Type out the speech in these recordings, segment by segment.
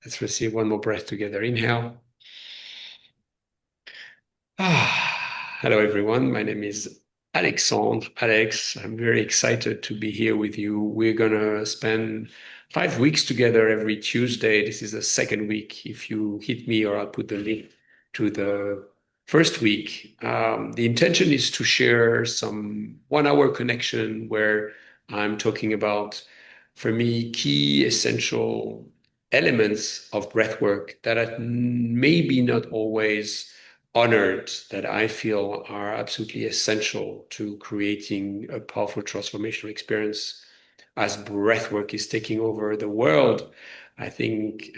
Let's receive one more breath together. Inhale. Hello, everyone. My name is Alexandre. Alex, I'm very excited to be here with you. We're going to spend 5 weeks together every Tuesday. This is the second week. If you hit me, or I'll put the link to the first week. The intention is to share some 1 hour connection where I'm talking about, for me, key essential elements of breathwork that are maybe not always honored, that I feel are absolutely essential to creating a powerful transformational experience as breathwork is taking over the world. I think,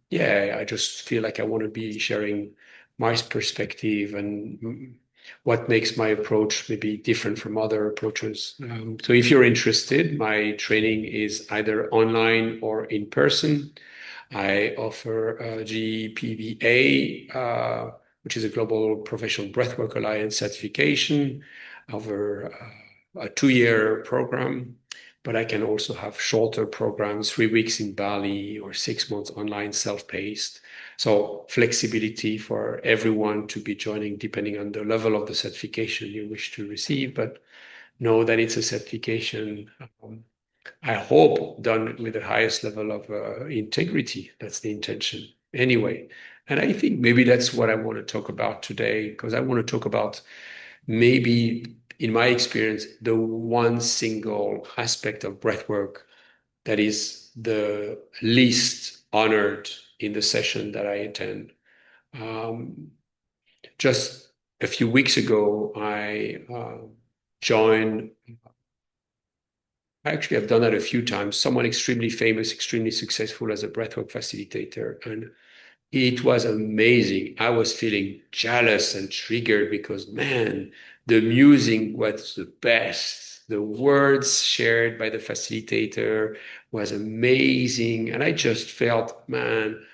yeah, I just feel like I want to be sharing my perspective and what makes my approach maybe different from other approaches. So if you're interested, my training is either online or in person. I offer a GPVA, which is a Global Professional Breathwork Alliance certification over a 2 year program. But I can also have shorter programs, 3 weeks in Bali or 6 months online, self-paced. So flexibility for everyone to be joining depending on the level of the certification you wish to receive. But know that it's a certification, I hope, done with the highest level of integrity. That's the intention anyway. And I think maybe that's what I want to talk about today, because I want to talk about maybe, in my experience, the one single aspect of breathwork that is the least honored in the session that I attend. Um, just a few weeks ago, I joined. Actually, I've done that a few times. Someone extremely famous, extremely successful as a breathwork facilitator. And it was amazing. I was feeling jealous and triggered because, man, the music was the best. The words shared by the facilitator was amazing. And I just felt, man,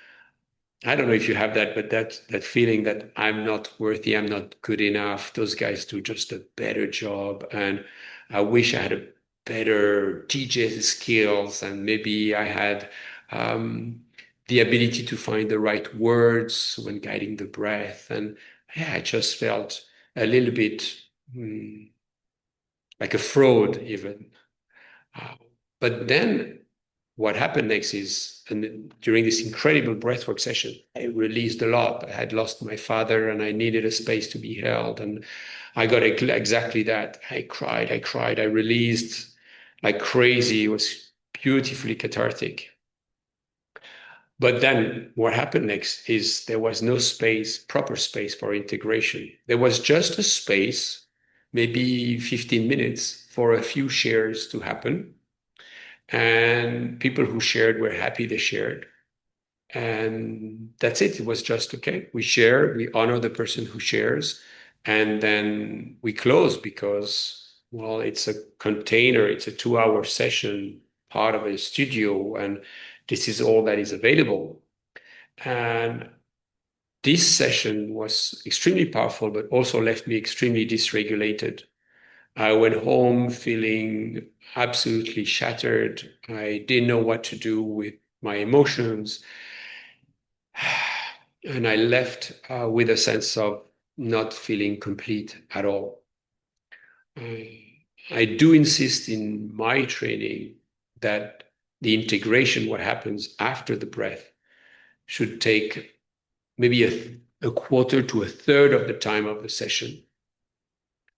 I don't know if you have that, but that feeling that I'm not worthy, I'm not good enough. Those guys do just a better job, and I wish I had a better DJ skills, and maybe I had um, the ability to find the right words when guiding the breath. And yeah, I just felt a little bit like a fraud, even. Uh, but then what happened next is, and during this incredible breathwork session, I released a lot. I had lost my father and I needed a space to be held. And I got exactly that. I cried, I released like crazy. It was beautifully cathartic. But then what happened next is there was no space, proper space for integration. There was just a space, maybe 15 minutes for a few shares to happen. And people who shared were happy they shared. And that's it. It was just okay. We share, we honor the person who shares, and then we close because, well, it's a container, it's a 2 hour session, part of a studio, and this is all that is available. And this session was extremely powerful, but also left me extremely dysregulated. I went home feeling absolutely shattered. I didn't know what to do with my emotions. And I left with a sense of not feeling complete at all. I do insist in my training that the integration, what happens after the breath, should take maybe a quarter to a third of the time of the session.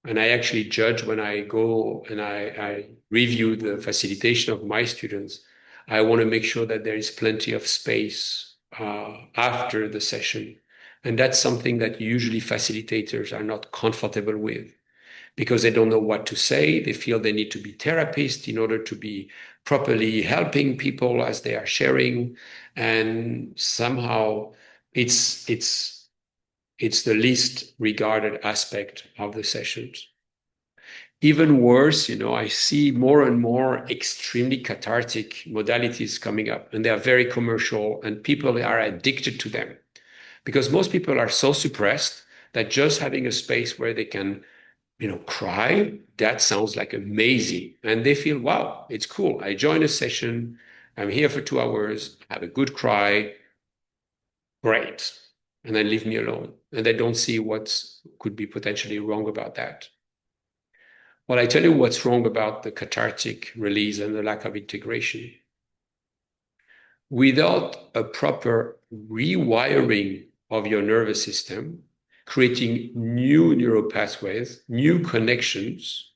And I actually judge when I go and I review the facilitation of my students. I want to make sure that there is plenty of space after the session. And that's something that usually facilitators are not comfortable with because they don't know what to say. They feel they need to be therapists in order to be properly helping people as they are sharing. And somehow it's the least regarded aspect of the sessions. Even worse, I see more and more extremely cathartic modalities coming up, and they are very commercial, and people are addicted to them because most people are so suppressed that just having a space where they can, cry, that sounds like amazing. And they feel, wow, it's cool. I join a session I'm here for 2 hours, have a good cry, great. And then leave me alone. And they don't see what could be potentially wrong about that. Well, I tell you what's wrong about the cathartic release and the lack of integration. Without a proper rewiring of your nervous system, creating new neural pathways, new connections,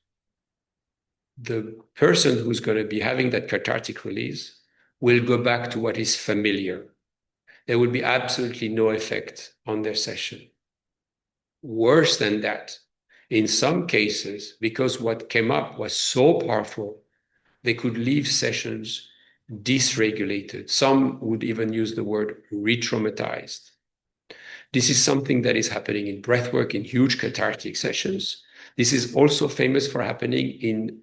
the person who's going to be having that cathartic release will go back to what is familiar. There will be absolutely no effect on their session. Worse than that, in some cases, because what came up was so powerful, they could leave sessions dysregulated. Some would even use the word re-traumatized. This is something that is happening in breathwork, in huge cathartic sessions. This is also famous for happening in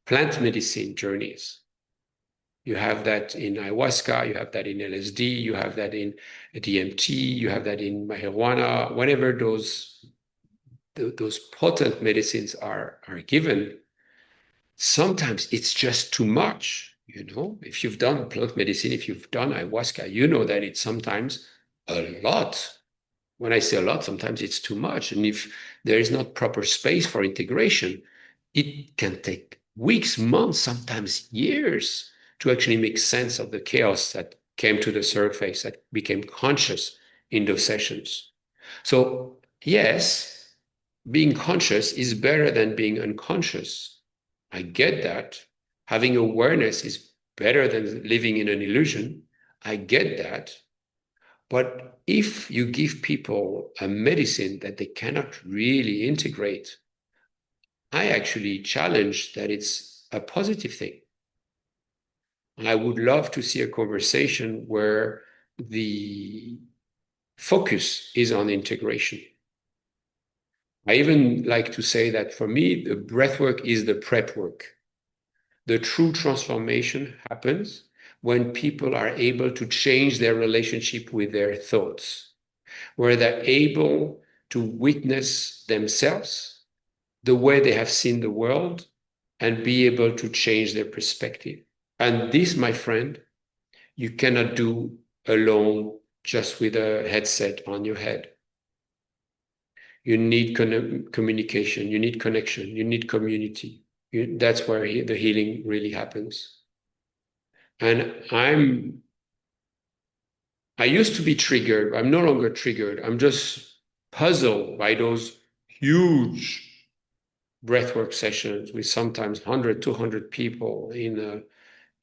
plant medicine journeys. You have that in ayahuasca, you have that in LSD, you have that in DMT, you have that in marijuana. Whenever those potent medicines are given, sometimes it's just too much. If you've done plant medicine, if you've done ayahuasca, you know that it's sometimes a lot. When I say a lot, sometimes it's too much. And if there is not proper space for integration, it can take weeks, months, sometimes years to actually make sense of the chaos that came to the surface, that became conscious in those sessions. So, yes, being conscious is better than being unconscious. I get that. Having awareness is better than living in an illusion. I get that. But if you give people a medicine that they cannot really integrate, I actually challenge that it's a positive thing. I would love to see a conversation where the focus is on integration. I even like to say that for me, the breath work is the prep work. The true transformation happens when people are able to change their relationship with their thoughts, where they're able to witness themselves the way they have seen the world and be able to change their perspective. And this, my friend, you cannot do alone just with a headset on your head. You need communication, you need connection, you need community. That's where the healing really happens. And I used to be triggered. I'm no longer triggered. I'm just puzzled by those huge breathwork sessions with sometimes 100, 200 people in a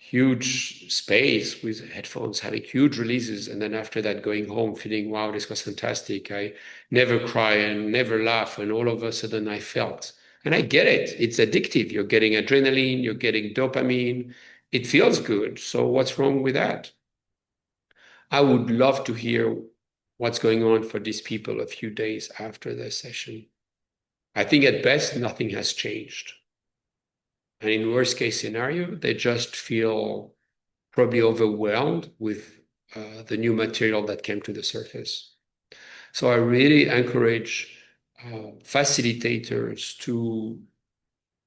huge space with headphones, having huge releases. And then after that, going home feeling, wow, this was fantastic. I never cry and never laugh. And all of a sudden I felt, and I get it. It's addictive. You're getting adrenaline, you're getting dopamine. It feels good. So what's wrong with that? I would love to hear what's going on for these people a few days after their session. I think at best, nothing has changed. And in worst case scenario, they just feel probably overwhelmed with the new material that came to the surface. So I really encourage facilitators to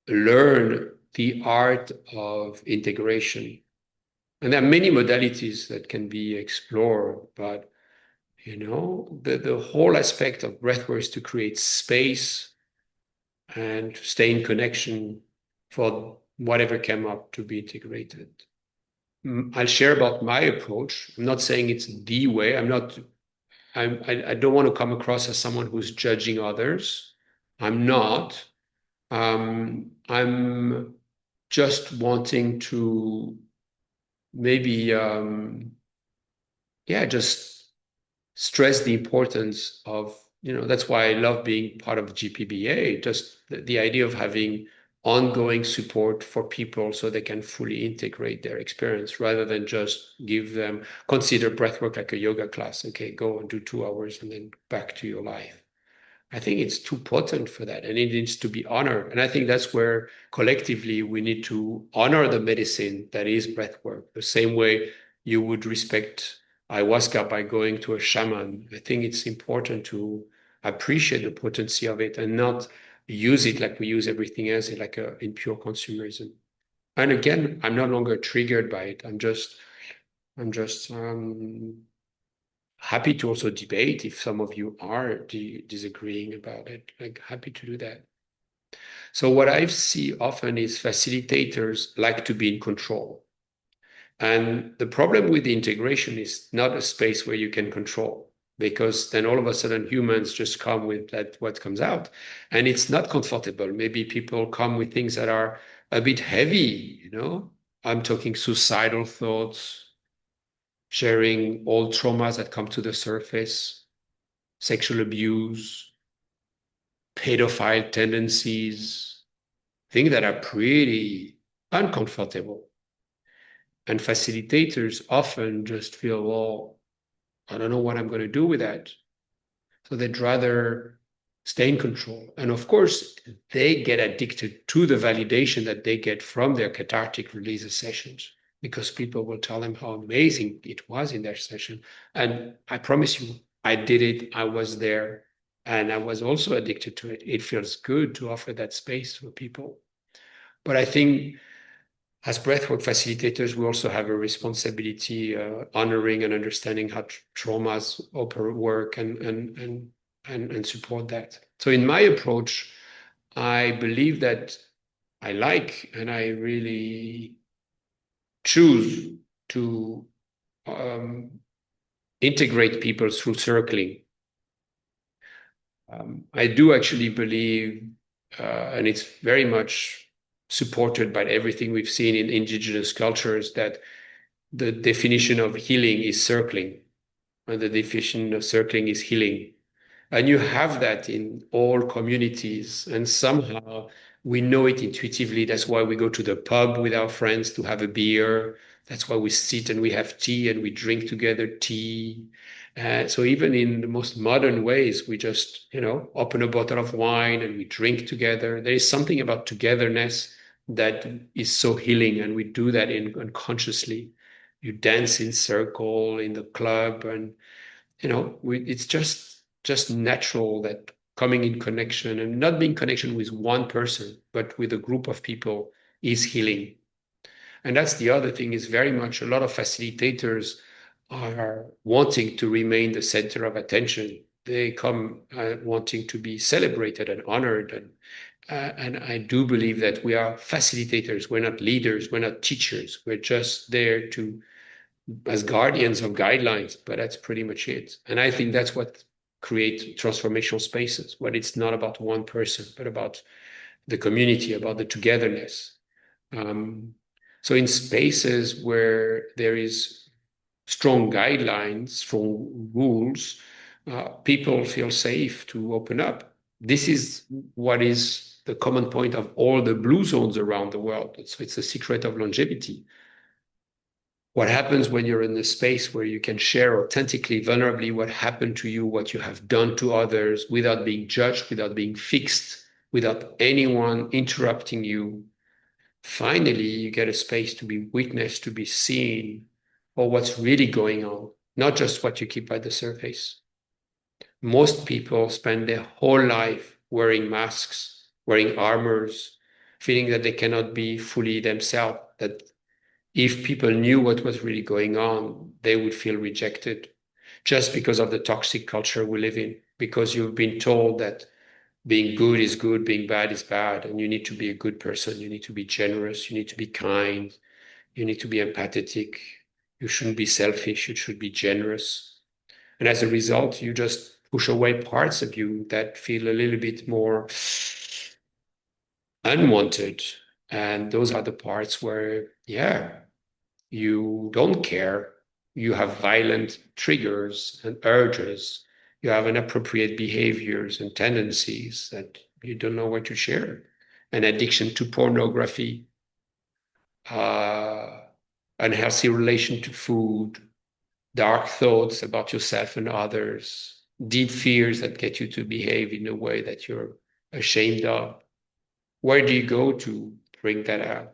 learn the art of integration. And there are many modalities that can be explored, but the whole aspect of breathwork is to create space and stay in connection for whatever came up to be integrated. I'll share about my approach. I'm not saying it's the way. I don't want to come across as someone who's judging others. I'm not. I'm just wanting to maybe, just stress the importance of, that's why I love being part of GPBA, just the idea of having ongoing support for people so they can fully integrate their experience rather than just consider breathwork like a yoga class. Okay, go and do 2 hours and then back to your life. I think it's too potent for that and it needs to be honored. And I think that's where collectively we need to honor the medicine that is breathwork, the same way you would respect ayahuasca by going to a shaman. I think it's important to appreciate the potency of it and not use it like we use everything else in pure consumerism. And again, I'm no longer triggered by it. I'm just happy to also debate if some of you are disagreeing about it. Like happy to do that. So what I see often is facilitators like to be in control. And the problem with the integration is not a space where you can control, because then all of a sudden humans just come with that what comes out. And it's not comfortable. Maybe people come with things that are a bit heavy. I'm talking suicidal thoughts, sharing old traumas that come to the surface, sexual abuse, pedophile tendencies, things that are pretty uncomfortable. And facilitators often just feel, well, I don't know what I'm going to do with that. So they'd rather stay in control. And of course, they get addicted to the validation that they get from their cathartic releases sessions, because people will tell them how amazing it was in their session. And I promise you, I did it. I was there. And I was also addicted to it. It feels good to offer that space for people. But I think as breathwork facilitators, we also have a responsibility honoring and understanding how traumas work and support that. So in my approach, I believe that I like and I really choose to um, integrate people through circling. I do actually believe, and it's very much supported by everything we've seen in indigenous cultures, that the definition of healing is circling, and the definition of circling is healing. And you have that in all communities. And somehow we know it intuitively. That's why we go to the pub with our friends to have a beer. That's why we sit and we have tea and we drink together tea. So even in the most modern ways, we just open a bottle of wine and we drink together. There is something about togetherness that is so healing, and we do that unconsciously. You dance in circle in the club, and it's just natural that coming in connection and not being connection with one person, but with a group of people is healing. And that's the other thing, is very much a lot of facilitators are wanting to remain the center of attention. They come wanting to be celebrated and honored. And I do believe that we are facilitators. We're not leaders. We're not teachers. We're just there to as guardians of guidelines, but that's pretty much it. And I think that's what creates transformational spaces, when it's not about one person, but about the community, about the togetherness. Um, so in spaces where there is strong guidelines, strong rules, people feel safe to open up. This is what is the common point of all the blue zones around the world. So it's the secret of longevity. What happens when you're in a space where you can share authentically, vulnerably what happened to you, what you have done to others, without being judged, without being fixed, without anyone interrupting you. Finally, you get a space to be witnessed, to be seen for what's really going on, not just what you keep by the surface. Most people spend their whole life wearing masks, wearing armors, feeling that they cannot be fully themselves, that if people knew what was really going on, they would feel rejected, just because of the toxic culture we live in, because you've been told that being good is good, being bad is bad, and you need to be a good person. You need to be generous. You need to be kind. You need to be empathetic. You shouldn't be selfish. You should be generous. And as a result, you just push away parts of you that feel a little bit more unwanted. And those are the parts where, yeah, you don't care. You have violent triggers and urges. You have inappropriate behaviors and tendencies that you don't know what to share. An addiction to pornography, uh, unhealthy relation to food, dark thoughts about yourself and others, deep fears that get you to behave in a way that you're ashamed of. Where do you go to bring that out?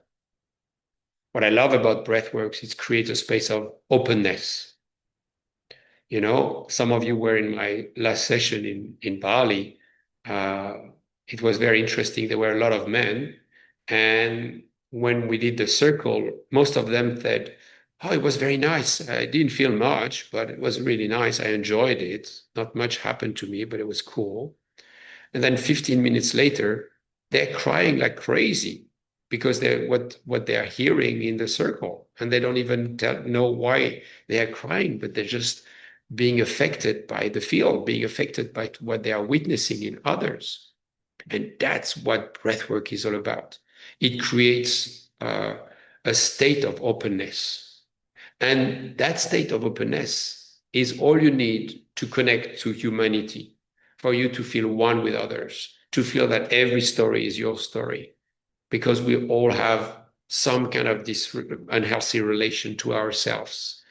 What I love about breathworks is create a space of openness. Some of you were in my last session in Bali. Uh, it was very interesting. There were a lot of men, and when we did the circle, most of them said, "Oh, it was very nice. I didn't feel much, but it was really nice. I enjoyed it. Not much happened to me, but it was cool." And then 15 minutes later, they're crying like crazy because they're what they are hearing in the circle, and they don't even know why they are crying, but they're just being affected by the field, being affected by what they are witnessing in others. And that's what breathwork is all about. It creates a state of openness. And that state of openness is all you need to connect to humanity, for you to feel one with others, to feel that every story is your story, because we all have some kind of this unhealthy relation to ourselves,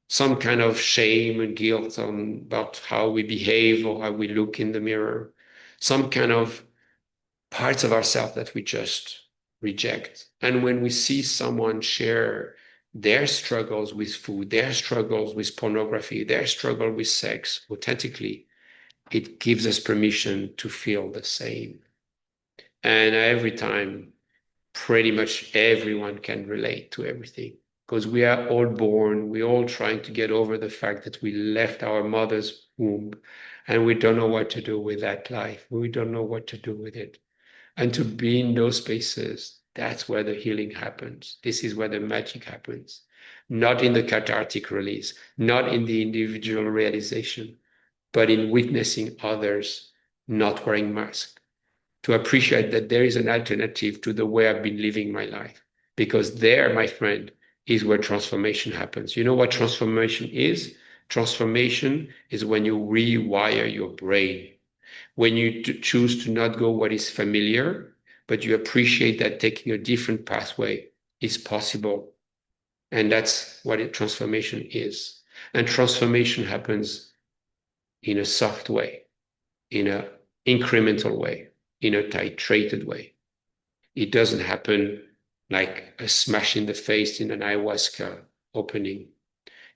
some kind of shame and guilt about how we behave or how we look in the mirror, some kind of parts of ourselves that we just reject. And when we see someone share their struggles with food, their struggles with pornography, their struggle with sex authentically, it gives us permission to feel the same. And every time, pretty much everyone can relate to everything because we are all born, we're all trying to get over the fact that we left our mother's womb and we don't know what to do with that life. We don't know what to do with it. And to be in those spaces, that's where the healing happens. This is where the magic happens. Not in the cathartic release, not in the individual realization, but in witnessing others not wearing masks. To appreciate that there is an alternative to the way I've been living my life. Because there, my friend, is where transformation happens. You know what transformation is? Transformation is when you rewire your brain, when you choose to not go what is familiar, but you appreciate that taking a different pathway is possible. And that's what transformation is. And transformation happens in a soft way, in an incremental way, in a titrated way. It doesn't happen like a smash in the face in an ayahuasca opening.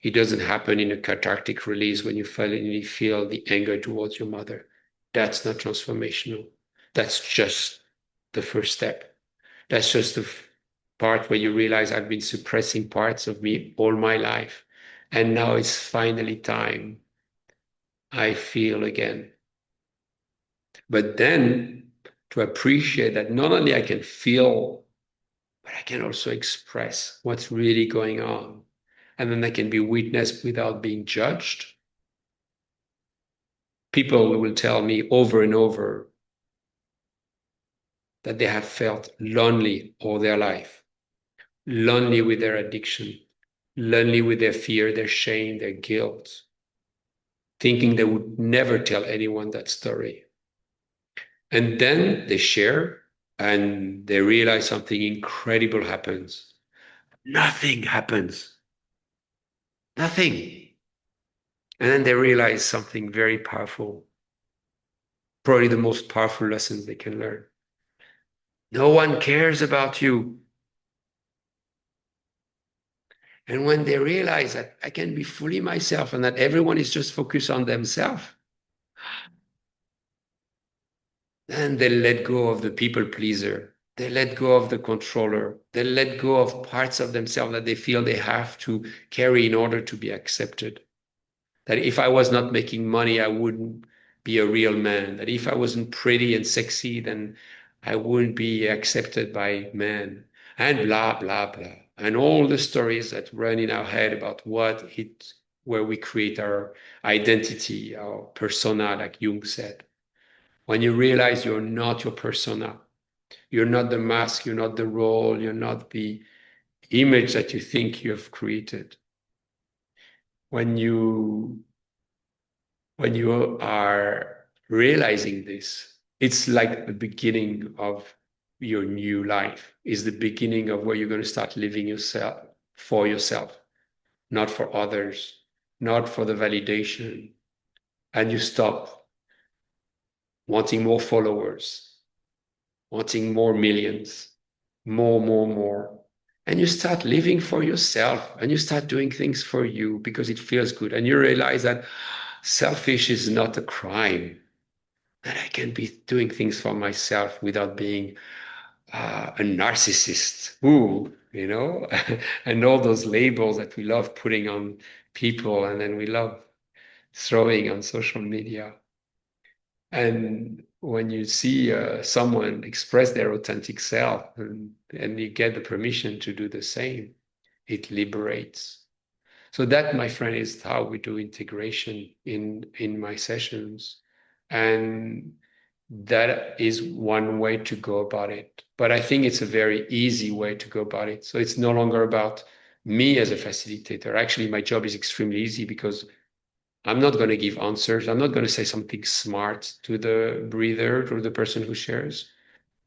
It doesn't happen in a cathartic release when you finally feel the anger towards your mother. That's not transformational. That's just the first step. That's just the part where you realize I've been suppressing parts of me all my life. And now it's finally time I feel again. But then to appreciate that not only I can feel, but I can also express what's really going on. And then I can be witnessed without being judged. People will tell me over and over that they have felt lonely all their life, lonely with their addiction, lonely with their fear, their shame, their guilt, thinking they would never tell anyone that story. And then they share and they realize something incredible happens. Nothing happens. Nothing. And then they realize something very powerful, probably the most powerful lessons they can learn. No one cares about you. And when they realize that I can be fully myself and that everyone is just focused on themselves, then they let go of the people pleaser. They let go of the controller. They let go of parts of themselves that they feel they have to carry in order to be accepted. That if I was not making money, I wouldn't be a real man. That if I wasn't pretty and sexy, then I wouldn't be accepted by men. And blah, blah, blah. And all the stories that run in our head about where we create our identity, our persona, like Jung said. When you realize you're not your persona, you're not the mask, you're not the role, you're not the image that you think you have created. When you when you are realizing this, it's like the beginning of your new life. Is the beginning of where you're going to start living yourself, not for others, not for the validation. And you stop wanting more followers, wanting more millions, more. And you start living for yourself and you start doing things for you because it feels good. And you realize that selfish is not a crime, that I can be doing things for myself without being a narcissist, ooh, and all those labels that we love putting on people and then we love throwing on social media. And when you see someone express their authentic self and you get the permission to do the same, it liberates. So that, my friend, is how we do integration in my sessions. And that is one way to go about it. But I think it's a very easy way to go about it. So it's no longer about me as a facilitator. Actually, my job is extremely easy because I'm not going to give answers. I'm not going to say something smart to the breather or the person who shares.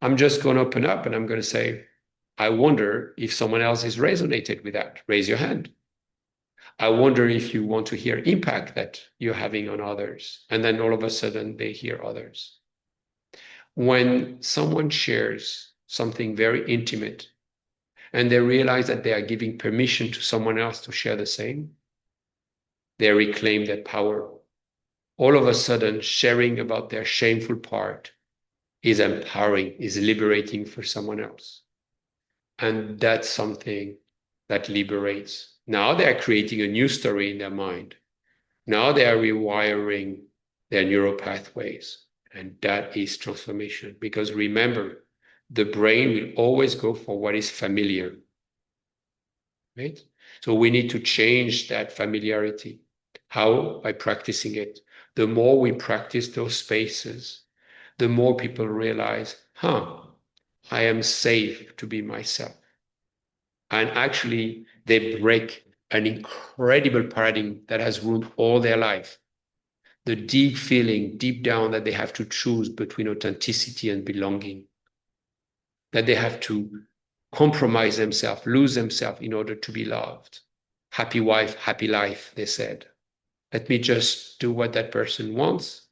I'm just going to open up and I'm going to say, I wonder if someone else is resonated with that. Raise your hand. I wonder if you want to hear impact that you're having on others. And then all of a sudden they hear others. When someone shares something very intimate and they realize that they are giving permission to someone else to share the same, they reclaim that power. All of a sudden, sharing about their shameful part is empowering, is liberating for someone else. And that's something that liberates. Now they are creating a new story in their mind. Now they are rewiring their neural pathways. And that is transformation. Because remember, the brain will always go for what is familiar. Right? So we need to change that familiarity. How? By practicing it. The more we practice those spaces, the more people realize, I am safe to be myself. And actually, they break an incredible paradigm that has ruined all their life. The deep feeling deep down that they have to choose between authenticity and belonging, that they have to compromise themselves, lose themselves in order to be loved. Happy wife, happy life, they said. Let me just do what that person wants.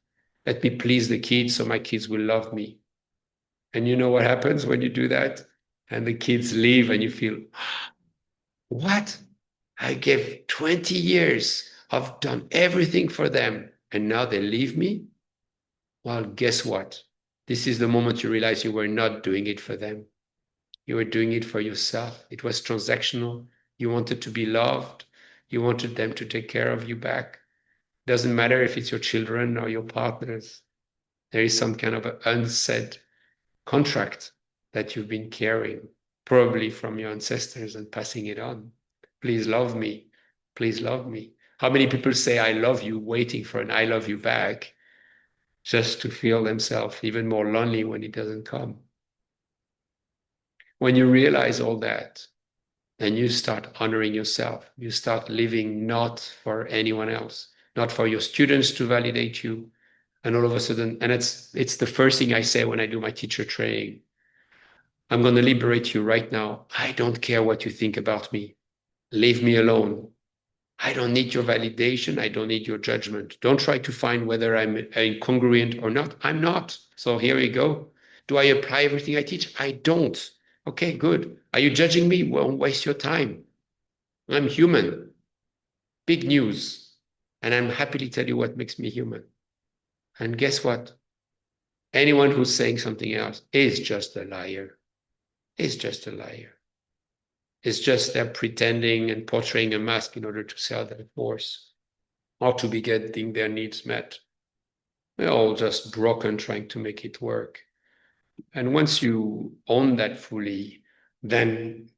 Let me please the kids so my kids will love me. And you know what happens when you do that? And the kids leave and you feel, what? I gave 20 years. I've done everything for them. And now they leave me? Well, guess what? This is the moment you realize you were not doing it for them. You were doing it for yourself. It was transactional. You wanted to be loved. You wanted them to take care of you back. Doesn't matter if it's your children or your partners. There is some kind of an unsaid contract that you've been carrying, probably from your ancestors and passing it on. Please love me. Please love me. How many people say I love you, waiting for an I love you back, just to feel themselves even more lonely when it doesn't come? When you realize all that, then you start honoring yourself. You start living not for anyone else, not for your students to validate you. And all of a sudden, and it's the first thing I say when I do my teacher training. I'm going to liberate you right now. I don't care what you think about me. Leave me alone. I don't need your validation. I don't need your judgment. Don't try to find whether I'm incongruent or not. I'm not. So here we go. Do I apply everything I teach? I don't. Okay, good. Are you judging me? Won't waste your time. I'm human. Big news. And I'm happily tell you what makes me human. And guess what? Anyone who's saying something else is just a liar. Is just a liar. It's just they're pretending and portraying a mask in order to sell their course or to be getting their needs met. They're all just broken trying to make it work. And once you own that fully, then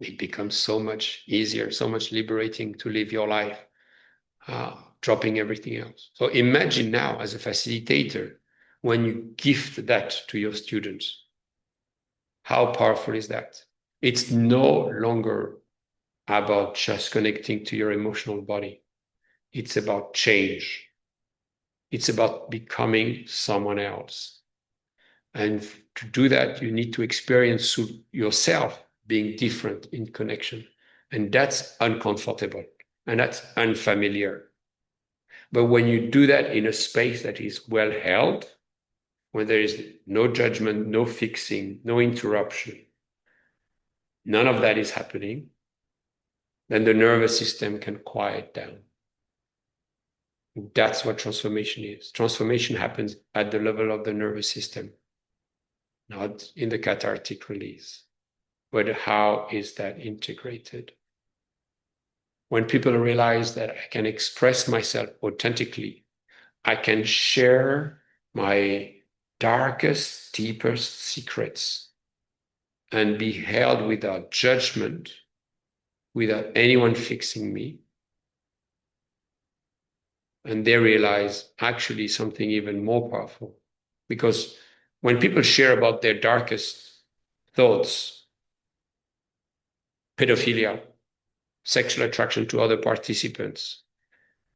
it becomes so much easier, so much liberating to live your life, dropping everything else. So imagine now as a facilitator, when you gift that to your students, how powerful is that? It's no longer about just connecting to your emotional body. It's about change. It's about becoming someone else. And to do that, you need to experience yourself being different in connection. And that's uncomfortable and that's unfamiliar. But when you do that in a space that is well held, when there is no judgment, no fixing, no interruption, none of that is happening, then the nervous system can quiet down. That's what transformation is. Transformation happens at the level of the nervous system. not in the cathartic release, but how is that integrated? When people realize that I can express myself authentically, I can share my darkest, deepest secrets and be held without judgment, without anyone fixing me. And they realize actually something even more powerful. Because when people share about their darkest thoughts, pedophilia, sexual attraction to other participants,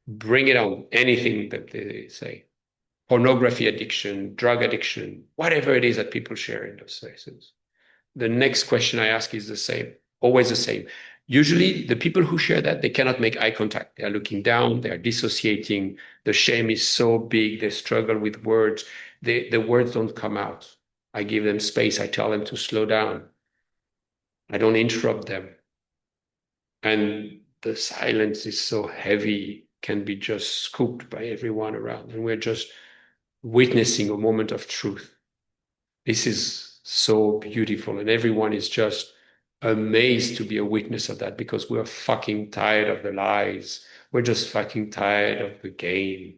bring it on, anything that they say, pornography addiction, drug addiction, whatever it is that people share in those spaces. The next question I ask is the same, always the same. Usually, the people who share that, they cannot make eye contact. They are looking down, they are dissociating. The shame is so big, they struggle with words. The words don't come out. I give them space, I tell them to slow down. I don't interrupt them. And the silence is so heavy, can be just scooped by everyone around. And we're just witnessing a moment of truth. This is so beautiful. And everyone is just amazed to be a witness of that because we're fucking tired of the lies. We're just fucking tired of the game.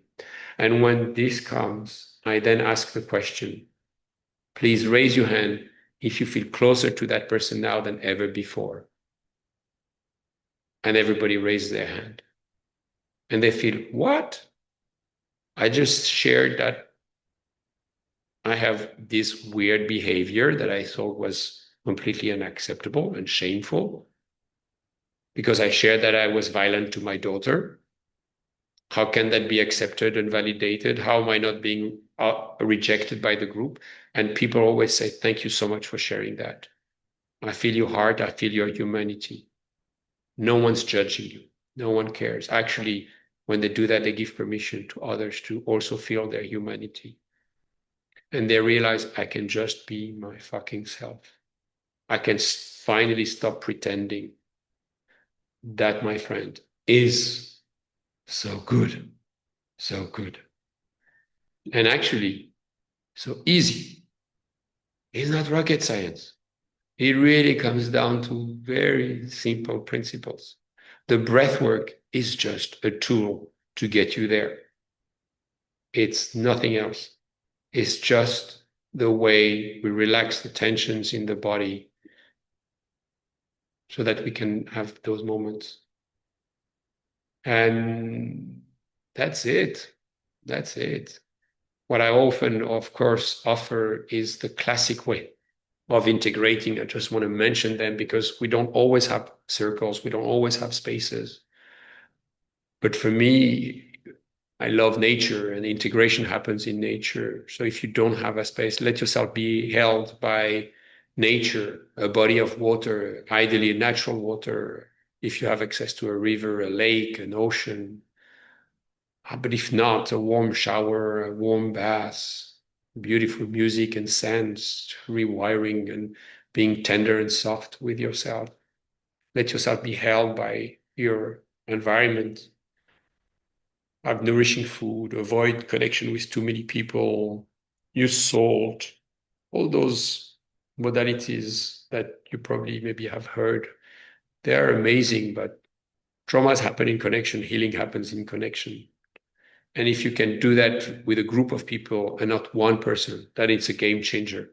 And when this comes, I then ask the question, please raise your hand if you feel closer to that person now than ever before. And everybody raises their hand. And they feel, what? I just shared that I have this weird behavior that I thought was completely unacceptable and shameful because I shared that I was violent to my daughter. How can that be accepted and validated? How am I not being rejected by the group? And people always say, thank you so much for sharing that. I feel your heart. I feel your humanity. No one's judging you. No one cares. Actually, when they do that, they give permission to others to also feel their humanity. And they realize I can just be my fucking self. I can finally stop pretending. That, my friend, is so good. So good. And actually, so easy. It's not rocket science. It really comes down to very simple principles. The breath work is just a tool to get you there. It's nothing else. It's just the way we relax the tensions in the body so that we can have those moments. And that's it. That's it. What I often, of course, offer is the classic way of integrating. I just want to mention them because we don't always have circles, we don't always have spaces. But for me, I love nature and integration happens in nature. So if you don't have a space, let yourself be held by nature, a body of water, ideally natural water, if you have access to a river, a lake, an ocean. But if not, a warm shower, a warm bath, beautiful music and scents, rewiring and being tender and soft with yourself. Let yourself be held by your environment. Have nourishing food, avoid connection with too many people, use salt, all those modalities that you probably maybe have heard. They are amazing, but traumas happen in connection, healing happens in connection. And if you can do that with a group of people and not one person, then it's a game changer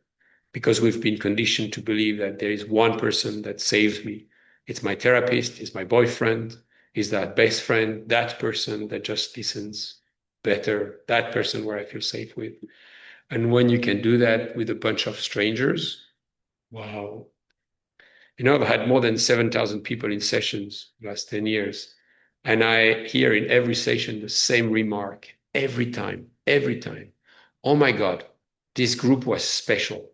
because we've been conditioned to believe that there is one person that saves me. It's my therapist, it's my boyfriend, is that best friend, that person that just listens better, that person where I feel safe with. And when you can do that with a bunch of strangers, wow. I've had more than 7,000 people in sessions the last 10 years. And I hear in every session the same remark every time, every time. Oh my God, this group was special.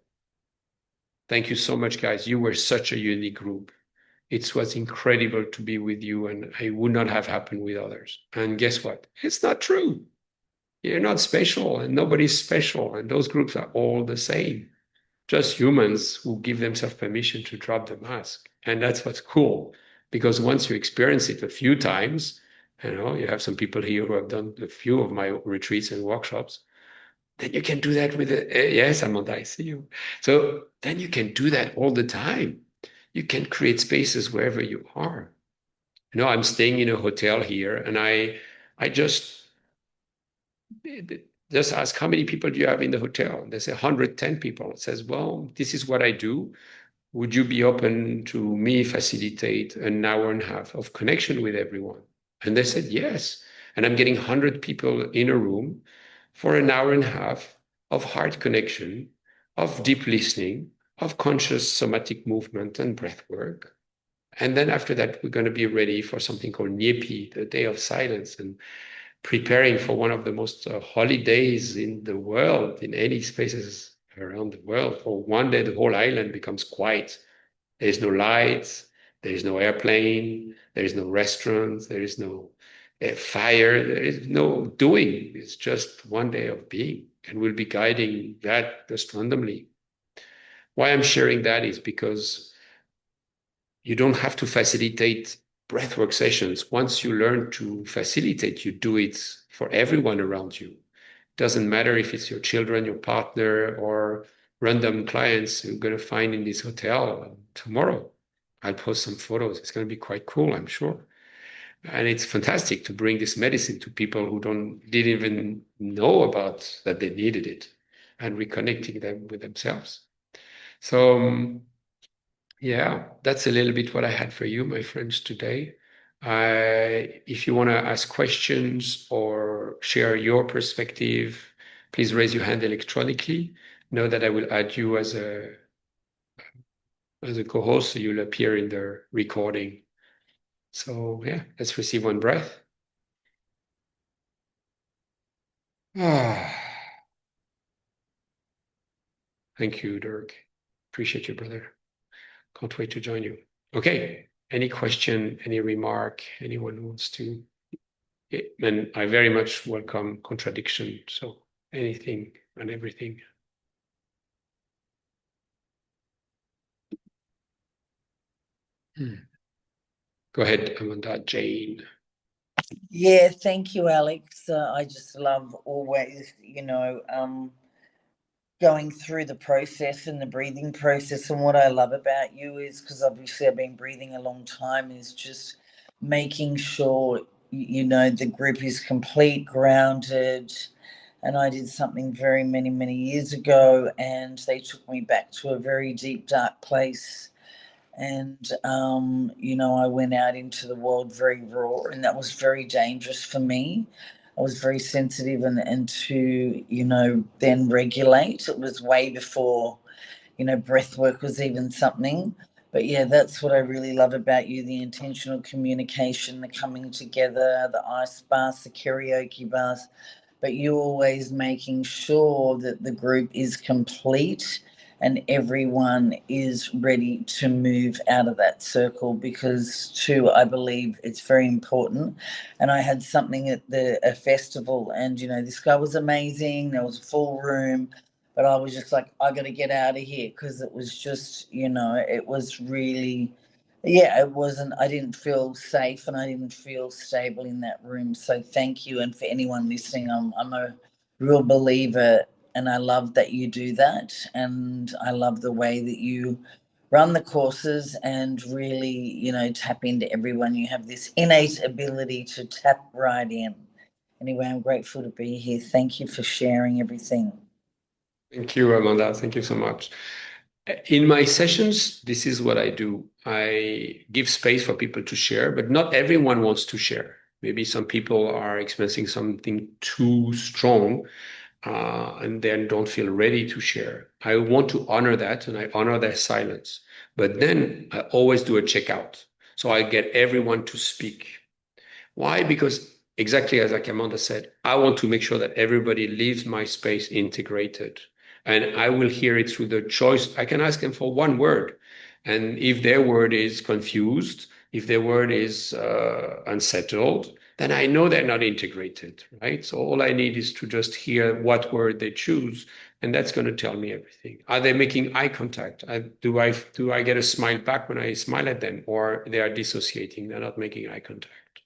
Thank you so much, guys. You were such a unique group. It was incredible to be with you, and it would not have happened with others. And guess what? It's not true. You're not special, and nobody's special, and those groups are all the same. Just humans who give themselves permission to drop the mask. And that's what's cool. Because once you experience it a few times, you have some people here who have done a few of my retreats and workshops, then you can do that with yes, Amanda, I see you. So then you can do that all the time. You can create spaces wherever you are. I'm staying in a hotel here, and I just ask how many people do you have in the hotel? And they say 110 people. It says, well, this is what I do. Would you be open to me facilitate an hour and a half of connection with everyone? And they said, yes. And I'm getting 100 people in a room for an hour and a half of heart connection, of deep listening, of conscious somatic movement and breath work. And then after that, we're going to be ready for something called Nyepi, the day of silence, and preparing for one of the most holy days in the world, in any spaces around the world. For one day, the whole island becomes quiet. There is no lights, there is no airplane, there is no restaurants, there is no fire, there is no doing. It's just one day of being. And we'll be guiding that just randomly. Why I'm sharing that is because you don't have to facilitate breathwork sessions. Once you learn to facilitate, you do it for everyone around you. Doesn't matter if it's your children, your partner, or random clients you're going to find in this hotel tomorrow. I'll post some photos. It's going to be quite cool, I'm sure. And it's fantastic to bring this medicine to people who didn't even know about that they needed it, and reconnecting them with themselves. So yeah, that's a little bit what I had for you, my friends, today. If you want to ask questions or share your perspective, please raise your hand electronically. Know that I will add you as a co-host, so you'll appear in the recording. So yeah, let's receive one breath. Ah, thank you, Dirk. Appreciate you, brother. Can't wait to join you. Okay. Any question, any remark, anyone who wants to? And I very much welcome contradiction. So anything and everything. Hmm. Go ahead, Amanda. Jane. Yeah, thank you, Alex. I just love always, going through the process and the breathing process. And what I love about you is because obviously I've been breathing a long time, is just making sure, the group is complete, grounded. And I did something very many, many years ago, and they took me back to a very deep, dark place, and I went out into the world very raw, and that was very dangerous for me. I was very sensitive, and to then regulate. It was way before breath work was even something. But yeah, that's what I really love about you: the intentional communication, the coming together, the ice baths, the karaoke bars, but you always making sure that the group is complete and everyone is ready to move out of that circle, because too, I believe it's very important. And I had something at a festival, and this guy was amazing, there was a full room, but I was just like, I got to get out of here, because it was just, it was really, yeah, it wasn't, I didn't feel safe and I didn't feel stable in that room. So thank you. And for anyone listening, I'm a real believer, and I love that you do that. And I love the way that you run the courses and really, tap into everyone. You have this innate ability to tap right in. Anyway, I'm grateful to be here. Thank you for sharing everything. Thank you, Amanda. Thank you so much. In my sessions, this is what I do. I give space for people to share, but not everyone wants to share. Maybe some people are experiencing something too strong, and then don't feel ready to share. I want to honor that, and I honor their silence. But then I always do a checkout. So I get everyone to speak. Why? Because exactly as like Amanda said, I want to make sure that everybody leaves my space integrated. And I will hear it through the choice. I can ask them for one word. And if their word is confused, if their word is unsettled, then I know they're not integrated, right? So all I need is to just hear what word they choose, and that's going to tell me everything. Are they making eye contact? Do I get a smile back when I smile at them, or they are dissociating? They're not making eye contact.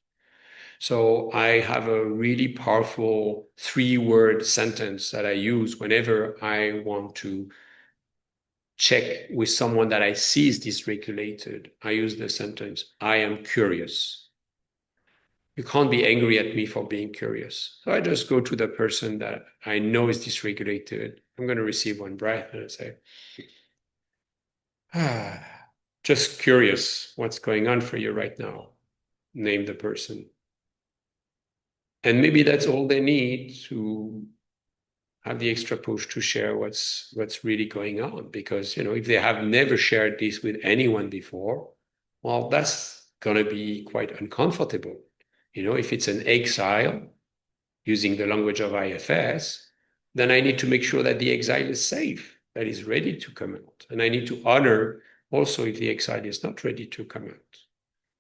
So I have a really powerful 3-word sentence that I use whenever I want to check with someone that I see is dysregulated. I use the sentence, I am curious. You can't be angry at me for being curious. So I just go to the person that I know is dysregulated. I'm going to receive one breath and I say, just curious what's going on for you right now. Name the person. And maybe that's all they need to have the extra push to share what's really going on. Because, if they have never shared this with anyone before, well, that's going to be quite uncomfortable. If it's an exile using the language of IFS, then I need to make sure that the exile is safe, that is ready to come out. And I need to honor also if the exile is not ready to come out.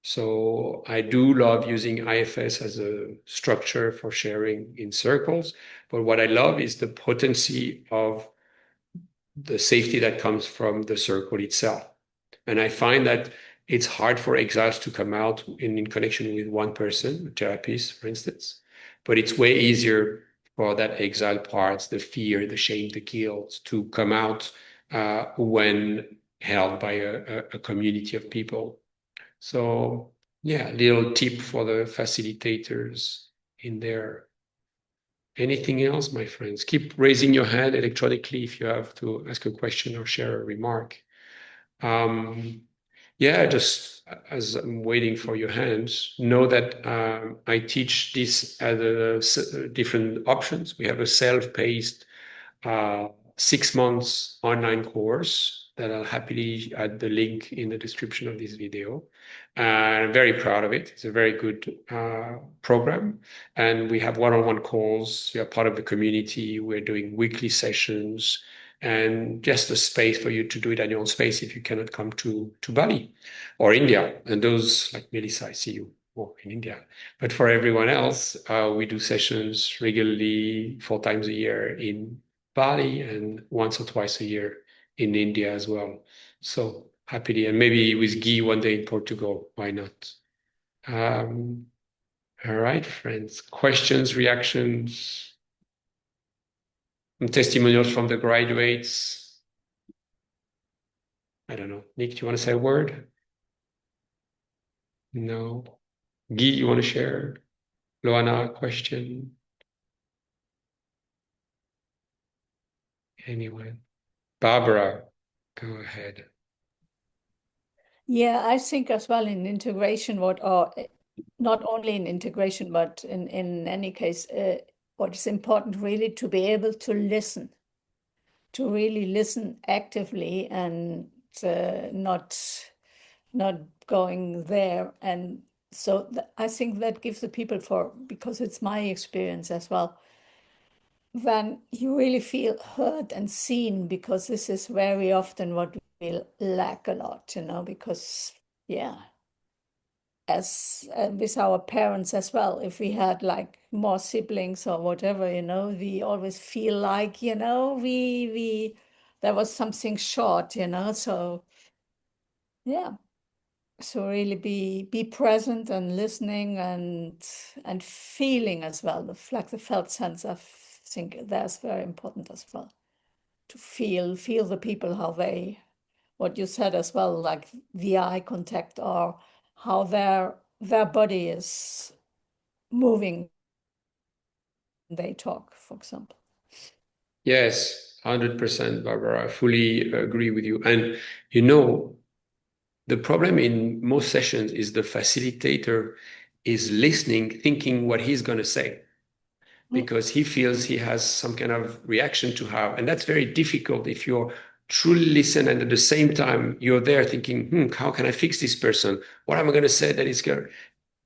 So I do love using IFS as a structure for sharing in circles. But what I love is the potency of the safety that comes from the circle itself. And I find that it's hard for exiles to come out in connection with one person, a therapist, for instance. But it's way easier for that exile parts, the fear, the shame, the guilt, to come out when held by a community of people. So, yeah, little tip for the facilitators in there. Anything else, my friends? Keep raising your hand electronically if you have to ask a question or share a remark. Um, yeah, just as I'm waiting for your hands, know that I teach this at different options. We have a self-paced uh, 6 months online course that I'll happily add the link in the description of this video. I'm very proud of it. It's a very good program. And we have one-on-one calls. We are part of the community. We're doing weekly sessions and just a space for you to do it at your own space if you cannot come to Bali or India. And those, like Melissa, I see you in India. But for everyone else, we do sessions regularly 4 times a year in Bali and once or twice a year in India as well. So happily, and maybe with Guy one day in Portugal. Why not? Um, all right, friends. Questions, reactions, and testimonials from the graduates. I don't know. Nick, do you want to say a word? No. Guy, you want to share? Loana, question? Anyone? Barbara, go ahead. Yeah, I think as well in integration, not only in integration, but in any case, what is important really to be able to listen, to really listen actively and not going there. And so I think that gives the people because it's my experience as well, then you really feel heard and seen, because this is very often what we lack a lot, because yeah, as with our parents as well, if we had like more siblings or whatever, we always feel like, we there was something short, so yeah, so really be present and listening and feeling as well, like the felt sense. I think that's very important as well, to feel the people, how they, what you said as well, like the eye contact, or how their body is moving when they talk, for example. Yes, 100%, Barbara. I fully agree with you. And the problem in most sessions is the facilitator is listening, thinking what he's going to say, because he feels he has some kind of reaction to have. And that's very difficult if you're truly listen and at the same time you're there thinking, how can I fix this person? What am I going to say that is good?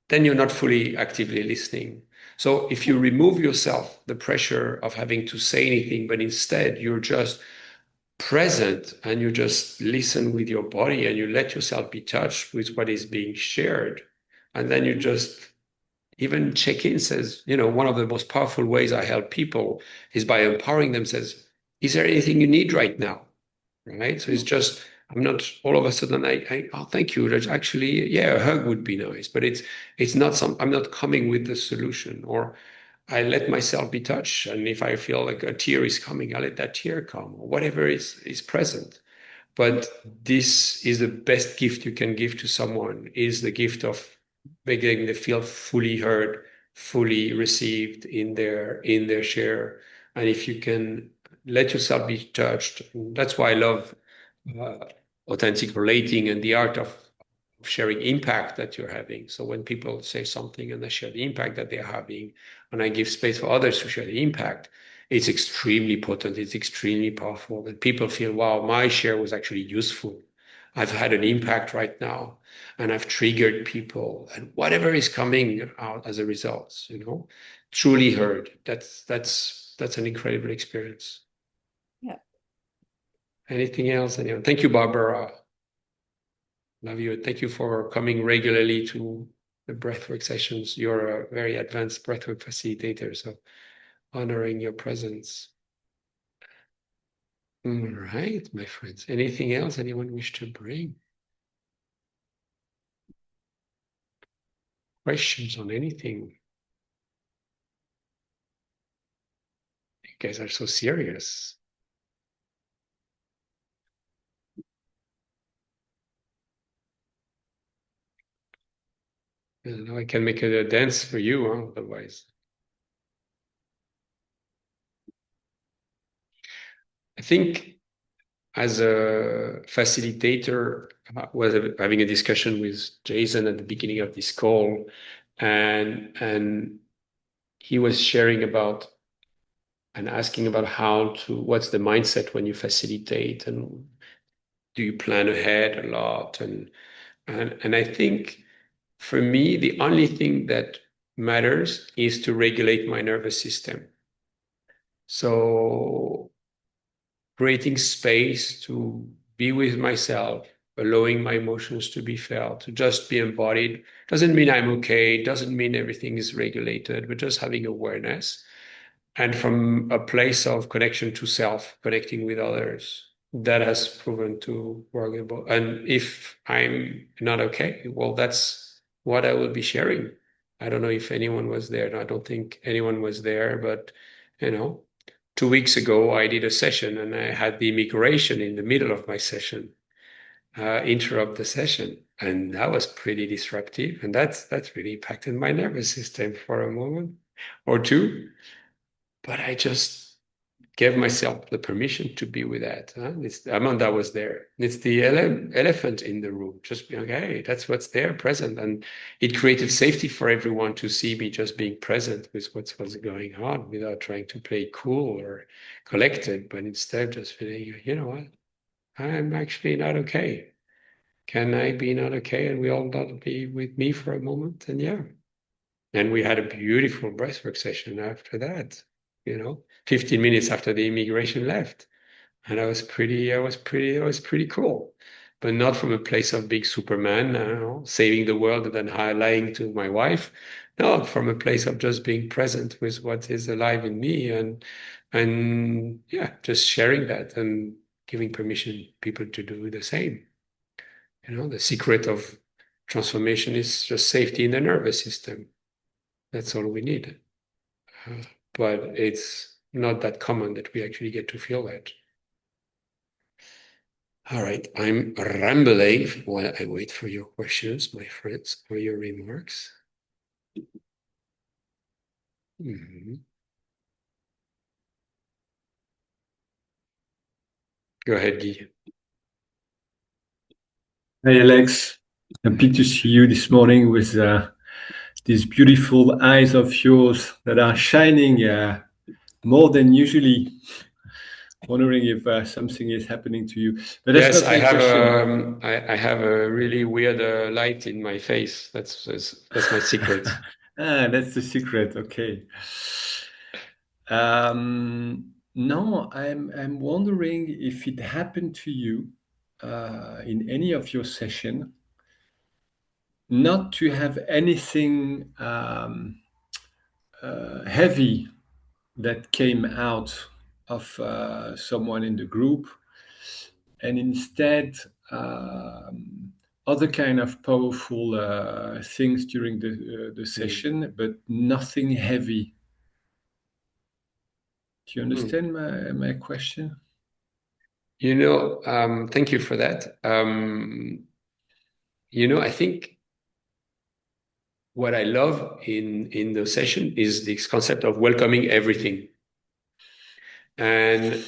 Then you're not fully actively listening. So if you remove yourself the pressure of having to say anything, but instead you're just present and you just listen with your body and you let yourself be touched with what is being shared. And then you just even check in, says, one of the most powerful ways I help people is by empowering them, says, is there anything you need right now? Right. So it's just I'm not all of a sudden oh, thank you. That's actually, yeah, a hug would be nice, but it's not I'm not coming with the solution, or I let myself be touched. And if I feel like a tear is coming, I let that tear come, or whatever is present. But this is the best gift you can give to someone, is the gift of making them feel fully heard, fully received in their share. And if you can let yourself be touched, that's why I love uh, authentic relating and the art of sharing impact that you're having. So when people say something and I share the impact that they're having, and I give space for others to share the impact, it's extremely potent. It's extremely powerful. And people feel, wow, my share was actually useful. I've had an impact right now, and I've triggered people, and whatever is coming out as a result, truly heard. That's an incredible experience. Yeah. Anything else? Anyone? Thank you, Barbara. Love you. Thank you for coming regularly to the breathwork sessions. You're a very advanced breathwork facilitator, so honoring your presence. All right, my friends. Anything else anyone wish to bring? Questions on anything? You guys are so serious. Now I can make a dance for you, huh? Otherwise. I think as a facilitator, I was having a discussion with Jason at the beginning of this call, and he was sharing about and asking about what's the mindset when you facilitate, and do you plan ahead a lot? And I think for me, the only thing that matters is to regulate my nervous system. So creating space to be with myself, allowing my emotions to be felt, to just be embodied. Doesn't mean I'm okay, doesn't mean everything is regulated, but just having awareness. And from a place of connection to self, connecting with others, that has proven to work. And if I'm not okay, well, that's what I will be sharing. I don't know if anyone was there. No, I don't think anyone was there, but 2 weeks ago, I did a session and I had the immigration in the middle of my session interrupt the session. And that was pretty disruptive. And that's really impacted my nervous system for a moment or two. But I just gave myself the permission to be with that. Amanda was there. It's the elephant in the room. Just being, okay, that's what's there, present. And it created safety for everyone to see me just being present with what's going on without trying to play cool or collected, but instead just feeling, you know what, I'm actually not okay. Can I be not okay? And we all not be with me for a moment? And yeah. And we had a beautiful breathwork session after that, 15 minutes after the immigration left. And I was pretty cool. But not from a place of being Superman, saving the world and then lying to my wife. No, from a place of just being present with what is alive in me and yeah, just sharing that and giving permission people to do the same. The secret of transformation is just safety in the nervous system. That's all we need. But it's not that common that we actually get to feel that. All right, I'm rambling while I wait for your questions, my friends, or your remarks. Go ahead, Guy. Hey, Alex. Happy to see you this morning with these beautiful eyes of yours that are shining more than usually. Wondering if something is happening to you. But that's Yes, not my question. I have a really weird light in my face. That's my secret. That's the secret. Okay. No, I'm wondering if it happened to you in any of your session not to have anything heavy that came out of someone in the group, and instead other kind of powerful things during the session, but nothing heavy. Do you understand my question? Thank you for that. I think what I love in the session is this concept of welcoming everything. And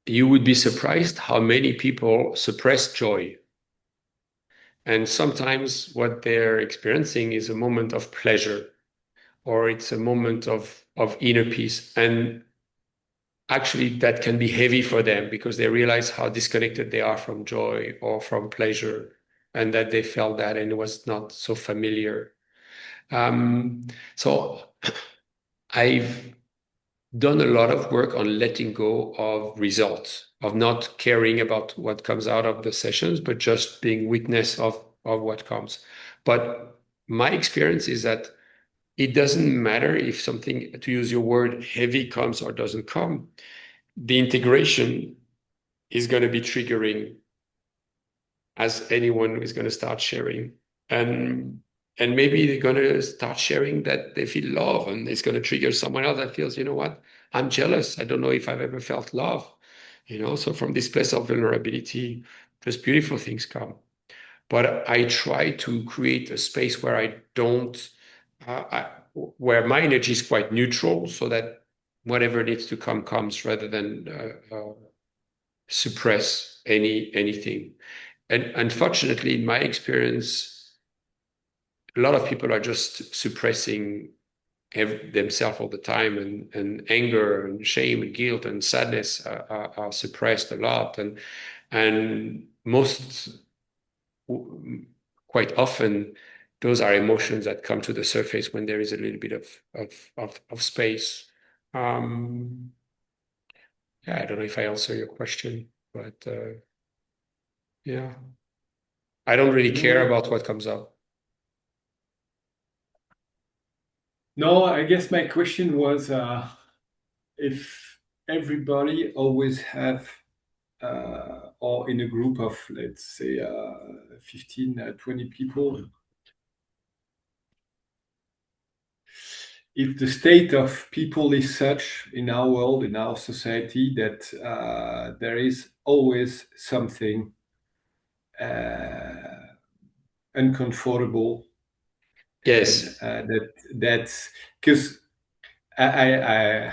you would be surprised how many people suppress joy. And sometimes what they're experiencing is a moment of pleasure, or it's a moment of inner peace. And actually, that can be heavy for them because they realize how disconnected they are from joy or from pleasure, and that they felt that and it was not so familiar. So I've done a lot of work on letting go of results, of not caring about what comes out of the sessions, but just being witness of what comes. But my experience is that it doesn't matter if something, to use your word, heavy comes or doesn't come. The integration is going to be triggering as anyone is going to start sharing. And maybe they're going to start sharing that they feel love, and it's going to trigger someone else that feels, you know what, I'm jealous. I don't know if I've ever felt love. So from this place of vulnerability, just beautiful things come. But I try to create a space where I don't, where my energy is quite neutral, so that whatever needs to come comes, rather than suppress anything. And unfortunately, in my experience, a lot of people are just suppressing themselves all the time, and anger and shame and guilt and sadness are suppressed a lot. And quite often, those are emotions that come to the surface when there is a little bit of space. Yeah, I don't know if I answer your question, but yeah, I don't really care about what comes up. No, I guess my question was if everybody always have, or in a group of, let's say, 15, 20 people, if the state of people is such in our world, in our society, that there is always something uncomfortable. Yes. And that's because I've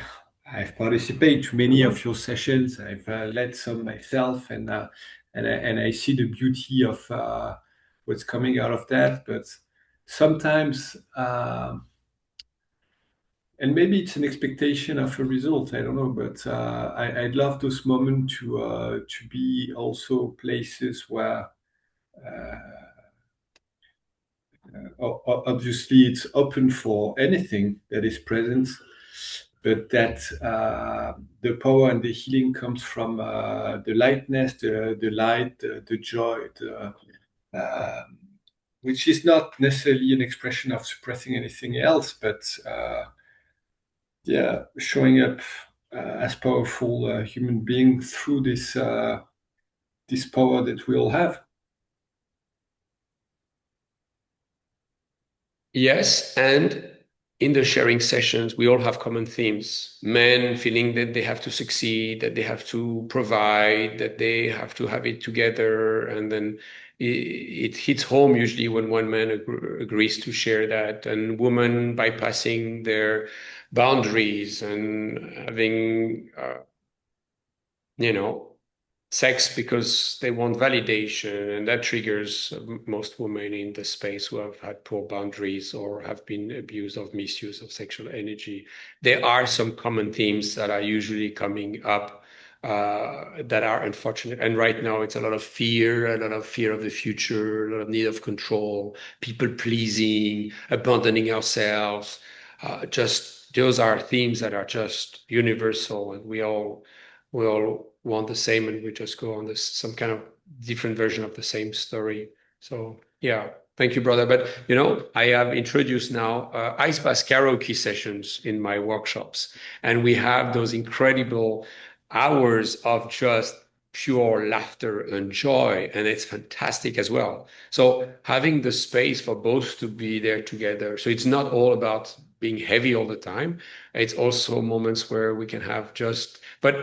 participated to many of your sessions. I've led some myself, and I see the beauty of what's coming out of that. But sometimes, and maybe it's an expectation of a result. I don't know, but I'd love those moments to be also places where. Obviously, it's open for anything that is present, but that the power and the healing comes from the lightness, the light, the joy, which is not necessarily an expression of suppressing anything else, but showing up as powerful human being through this power that we all have. Yes, and in the sharing sessions, we all have common themes. Men feeling that they have to succeed, that they have to provide, that they have to have it together. And then it hits home usually when one man agrees to share that, and women bypassing their boundaries and having, sex because they want validation, and that triggers most women in the space who have had poor boundaries or have been abused of misuse of sexual energy. There are some common themes that are usually coming up that are unfortunate. And right now it's a lot of fear of the future, a lot of need of control, people pleasing, abandoning ourselves. Just those are themes that are just universal, and we all want the same, and we just go on some kind of different version of the same story. So yeah, thank you, brother. But I have introduced now ice bath karaoke sessions in my workshops, and we have those incredible hours of just pure laughter and joy, and it's fantastic as well. So having the space for both to be there together. So it's not all about being heavy all the time. It's also moments where we can have just, but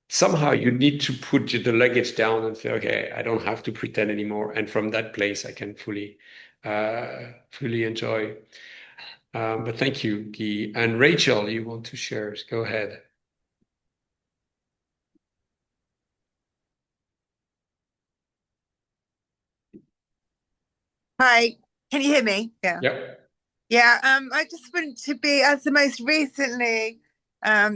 somehow you need to put the luggage down and say, okay, I don't have to pretend anymore. And from that place, I can fully enjoy. But thank you, Guy. And Rachel, you want to share? Go ahead. Hi, can you hear me? Yeah. Yep. Yeah, I just want to be, as the most recently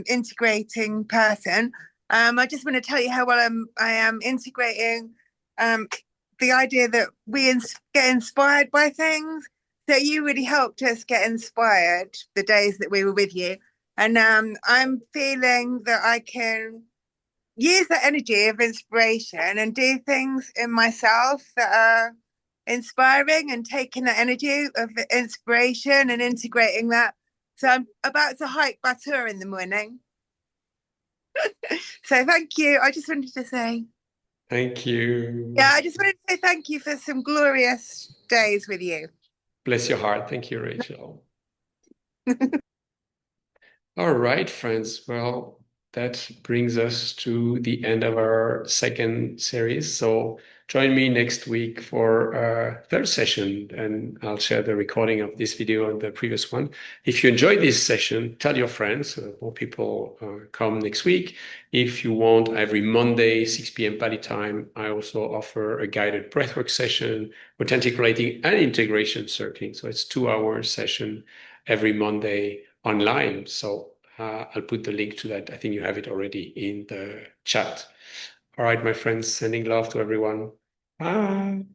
integrating person, I just want to tell you how well I am integrating the idea that we get inspired by things. So you really helped us get inspired the days that we were with you. And I'm feeling that I can use that energy of inspiration and do things in myself that are inspiring, and taking that energy of inspiration and integrating that. So I'm about to hike Batur in the morning. So thank you. I just wanted to say. Thank you. Yeah, I just wanted to say thank you for some glorious days with you. Bless your heart. Thank you, Rachel. All right, friends. Well, that brings us to the end of our second series. So join me next week for our third session, and I'll share the recording of this video and the previous one. If you enjoyed this session, tell your friends so more people come next week. If you want, every Monday, 6 p.m. Bali time, I also offer a guided breathwork session, authentic writing and integration circling. So it's 2 hour session every Monday online. So I'll put the link to that. I think you have it already in the chat. All right, my friends, sending love to everyone. Bye.